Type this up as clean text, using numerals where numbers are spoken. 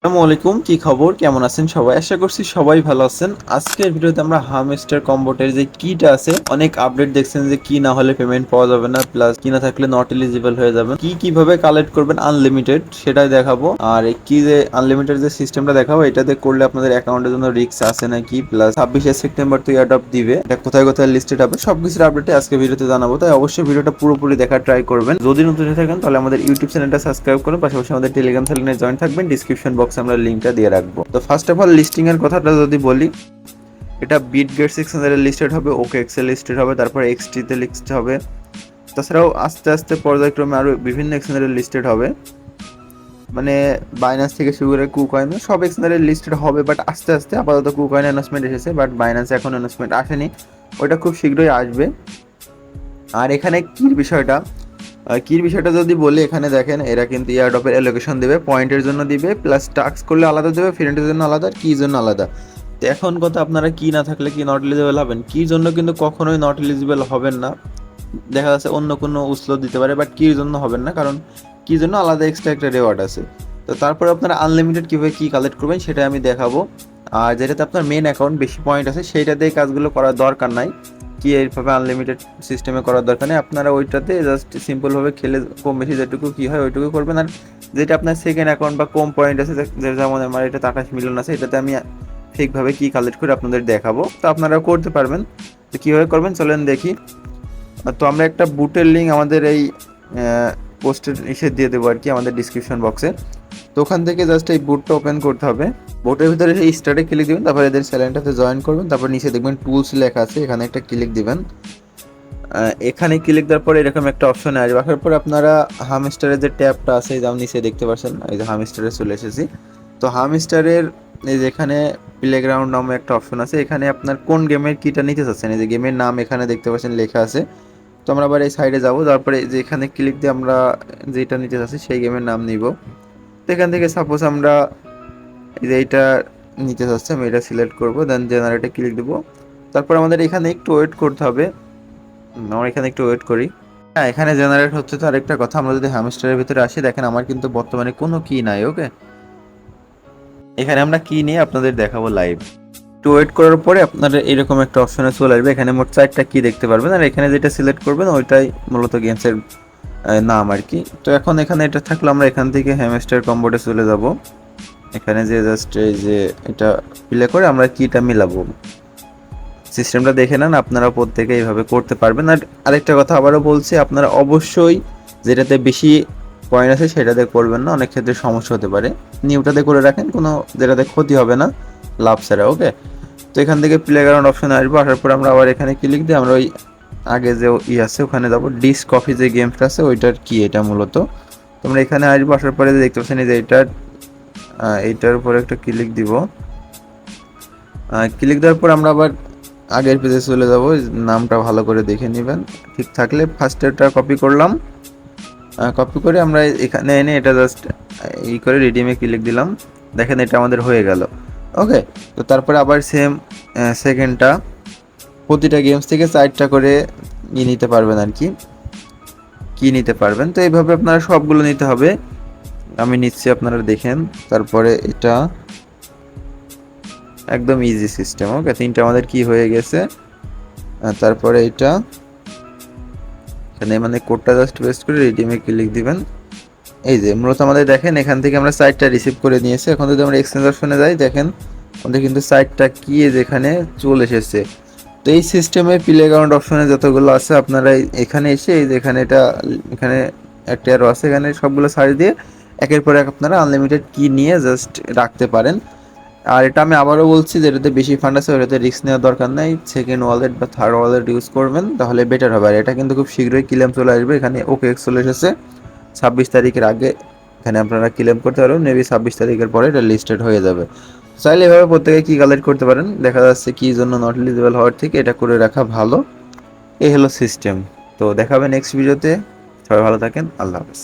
আসসালামু আলাইকুম, কি খবর? কেমন আছেন সবাই? আশা করছি সবাই ভালো আছেন। আজকের ভিডিওতে আমরা হামস্টার কম্বোটের যে কিটা আছে, অনেক আপডেট দেখছেন যে কি না হলে পেমেন্ট পাওয়া যাবে না, প্লাস কি না থাকলে নট এলিজিবল হয়ে যাবে, কি কিভাবে কালেক্ট করবেন আনলিমিটেড সেটাই দেখাবো। আর এই কি যে আনলিমিটেড যে সিস্টেমটা দেখাবো, এটাতে করলে আপনাদের অ্যাকাউন্টের জন্য রিস্ক আছে নাকি, প্লাস 26শে সেপ্টেম্বর তো অ্যাডপ্ট দিবে, এটা কোথায় কোথায় লিস্টেড হবে, সবকিছুর আপডেটে আজকে ভিডিওতে জানাবো। তাই অবশ্যই ভিডিওটা পুরোপুরি দেখার ট্রাই করবেন। যদি নতুন হয়ে থাকেন তাহলে আমাদের ইউটিউব চ্যানেলটা সাবস্ক্রাইব করুন, পাশাপাশি আমাদের টেলিগ্রাম চ্যানেলে জয়েন থাকবেন। ডিসক্রিপশন বক্সে আমরা লিঙ্কটা দিয়ে রাখবো। তো ফার্স্ট অফ অল লিস্টিং এর কথাটা যদি বলি, এটা বিটগেট 600 লিস্টেড হবে, ওকে এক্সেল লিস্টেড হবে, তারপরে এক্সটি তে লিস্ট হবে, তাছাড়াও আস্তে আস্তে পর্যায়ক্রমে আরো বিভিন্ন এক্সচেঞ্জের লিস্টেড হবে। মানে বাইন্যান্স থেকে শুরু করে কুকয়েন সব এক্সচেঞ্জের লিস্টেড হবে, বাট আস্তে আস্তে। আপাতত কুকয়েন অ্যানাউন্সমেন্ট এসেছে, বাট বাইন্যান্সে এখন অ্যানাউন্সমেন্ট আসেনি, ওইটা খুব শীঘ্রই আসবে। আর এখানে কির বিষয়টা যদি বলি, এখানে দেখেন এরা কিন্তু এয়ারড্রপের অ্যালোকেশন দেবে, পয়েন্টের জন্য দিবে, প্লাস টাস্ক করলে আলাদা দেবে, ফ্রেন্ডের জন্য আলাদা, আর কির জন্য আলাদা। তো এখন কথা, আপনারা কি না থাকলে কি নট এলিজিবল হবেন? কির জন্য কিন্তু কখনোই নট এলিজিবল হবেন না। দেখা যাচ্ছে অন্য কোনো উসলো দিতে পারে, বাট কির জন্য হবেন না, কারণ কির জন্য আলাদা এক্সট্রা একটা রেওয়ার্ড আছে। তো তারপরে আপনারা আনলিমিটেড কীভাবে কী কালেক্ট করবেন সেটা আমি দেখাবো। আর যেটাতে আপনার মেন অ্যাকাউন্ট বেশি পয়েন্ট আছে সেইটাতে এই কাজগুলো করার দরকার নাই, কি এইভাবে আনলিমিটেড সিস্টেমে করার দরকার নেই। আপনারা ওইটাতে জাস্ট সিম্পলভাবে খেলে কম বেশি যেটুকু কী হয় ওইটুকু করবেন। আর যেটা আপনার সেকেন্ড অ্যাকাউন্ট বা কম পয়েন্ট আছে, যেমন আমার এটা 28 মিলিয়ন আছে, এটাতে আমি ঠিকভাবে কী কালেক্ট করে আপনাদের দেখাবো, তো আপনারা করতে পারবেন। তো কীভাবে করবেন চলেন দেখি। তো আমরা একটা বুটের লিঙ্ক আমাদের এই পোস্টের এসে দিয়ে দেবো আর কি, আমাদের ডিসক্রিপশন বক্সে। তো ওখান থেকে জাস্ট এই বুটটা ওপেন করতে হবে। বুটের ভিতরে এই স্টার্টে ক্লিক দিবেন, তারপর এদের চ্যানেলটাতে জয়েন করবেন, তারপর নিচে দেখবেন টুলস লেখা আছে, এখানে একটা ক্লিক দিবেন। এখানে ক্লিক দেওয়ার পরে এরকম একটা অপশন আসবে, আসার পরে আপনারা হামস্টারের যে ট্যাবটা আছে, যেমন নিচে দেখতে পাচ্ছেন, এই যে হামস্টারে চলে এসেছি। তো হামস্টারের এই যে এখানে প্লেগ্রাউন্ড নামে একটা অপশন আছে, এখানে আপনার কোন গেমের কিটা নিতে চাচ্ছেন, এই যে গেমের নাম এখানে দেখতে পাচ্ছেন লেখা আছে। তো আমরা আবার এই সাইডে যাবো, তারপরে যে এখানে ক্লিক দিয়ে আমরা যেটা নিতে চাচ্ছি সেই গেমের নাম নিব। তো এখান থেকে সাপোজ আমরা এই যে এইটা নিতে চাচ্ছি, আমি এটা সিলেক্ট করবো, দেন জেনারেটে ক্লিক দেবো। তারপর আমাদের এখানে একটু ওয়েট করতে হবে, আমরা এখানে একটু ওয়েট করি। হ্যাঁ, এখানে জেনারেট হচ্ছে। তো আরেকটা কথা, আমরা যদি হ্যামস্টারের ভিতরে আসি, দেখেন আমার কিন্তু বর্তমানে কোনো কি নাই। ওকে, এখানে আমরা কি নিয়ে আপনাদের দেখাবো লাইভ। একটু ওয়েট করার পরে আপনারা এরকম একটা অপশনে চলে আসবে, এখানে মোট 4টা কি দেখতে পারবেন, আর এখানে যেটা সিলেক্ট করবেন ওইটাই মূলত গেমসের নাম আর কি। তো এখন এখানে এটা থাকলে আমরা এখান থেকে হ্যামস্টার কম্বোটে চলে যাব। এখানে যে জাস্ট এই যে এটা প্লে করে আমরা কিটা মিলাবো, সিস্টেমটা দেখে নেন, আপনারা প্রত্যেকে এইভাবে করতে পারবেন। আর আরেকটা কথা আবারও বলছি, আপনারা অবশ্যই যেটাতে বেশি পয়েন্ট আছে সেটাতে করবেন না, অনেক ক্ষেত্রে সমস্যা হতে পারে। নিউটাতে করে রাখেন, কোনো যেটাতে ক্ষতি হবে না, লাভ ছাড়া। ওকে, তো এখান থেকে প্লেগ্রাউন্ড অপশনে আসবো, আসার পর আমরা আবার এখানে ক্লিক দিয়ে আমরা ওই আগে যে আছে ওখানে যাবো, ডিস কফি যে গেমসটা আছে ওইটার কি এটা মূলত। তোমরা এখানে আসবো, আসার পরে দেখতে পাচ্ছেন এই যে এইটার উপরে একটা ক্লিক দিব। ক্লিক দেওয়ার পর আমরা আবার আগের পেজে চলে যাব, নামটা ভালো করে দেখে নেবেন, ঠিক থাকলে ফার্স্টেরটা কপি করলাম, কপি করে আমরা এখানে এনে এটা জাস্ট করে রিডিমে ক্লিক দিলাম। দেখেন এটা আমাদের হয়ে গেল। ওকে, তো তারপরে আবার সেম সেকেন্ডটা, প্রতিটা গেমস থেকে 4টা করে নিতে পারবেন আর কি নিতে পারবেন। তো এইভাবে আপনারা সবগুলো নিতে হবে, আমি নিচ্ছি, আপনারা দেখেন। তারপরে এটা একদম ইজি সিস্টেম। ওকে, 3টা আমাদের কি হয়ে গেছে। তারপরে এটা এখানে মানে কোডটা জাস্ট পেস্ট করে রিডিমে ক্লিক দিবেন। এই যে মূলত আমাদের দেখেন এখান থেকে আমরা 4টা রিসিভ করে নিয়েছি। এখন যদি আমরা এক্সচেঞ্জ অপশনে যাই, দেখেন আমাদের কিন্তু 4টা কি যেখানে চলে এসেছে। তো এই সিস্টেমে প্লেগ্রাউন্ড অপশনে যতগুলো আছে, আপনারা এখানে এসে এই যে এখানে একটা আরও আছে, এখানে সবগুলো সার্চ দিয়ে একের পর এক আপনারা আনলিমিটেড কি নিয়ে জাস্ট রাখতে পারেন। আর এটা আমি আবারও বলছি, যেটাতে বেশি ফান্ড আছে ওটাতে রিস্ক নেওয়ার দরকার নেই, সেকেন্ড ওয়ালেট বা থার্ড ওয়ালেট ইউজ করবেন, তাহলে বেটার হবে। আর এটা কিন্তু খুব শীঘ্রই ক্লেম চলে আসবে, এখানে ওকে চলে এসেছে 26 তারিখের আগে, এখানে আপনারা ক্লেম করতে পারবেন। মেবি 26 তারিখের পরে এটা লিস্টেড হয়ে যাবে। চাইলে এভাবে প্রত্যেকে কি কালেক্ট করতে পারেন, দেখা যাচ্ছে কি জন্য নট এলিজিবল হওয়ার থেকে এটা করে রাখা ভালো। এই হলো সিস্টেম। তো দেখাবে নেক্সট ভিডিওতে, সবাই ভালো থাকেন, আল্লাহ হাফেজ।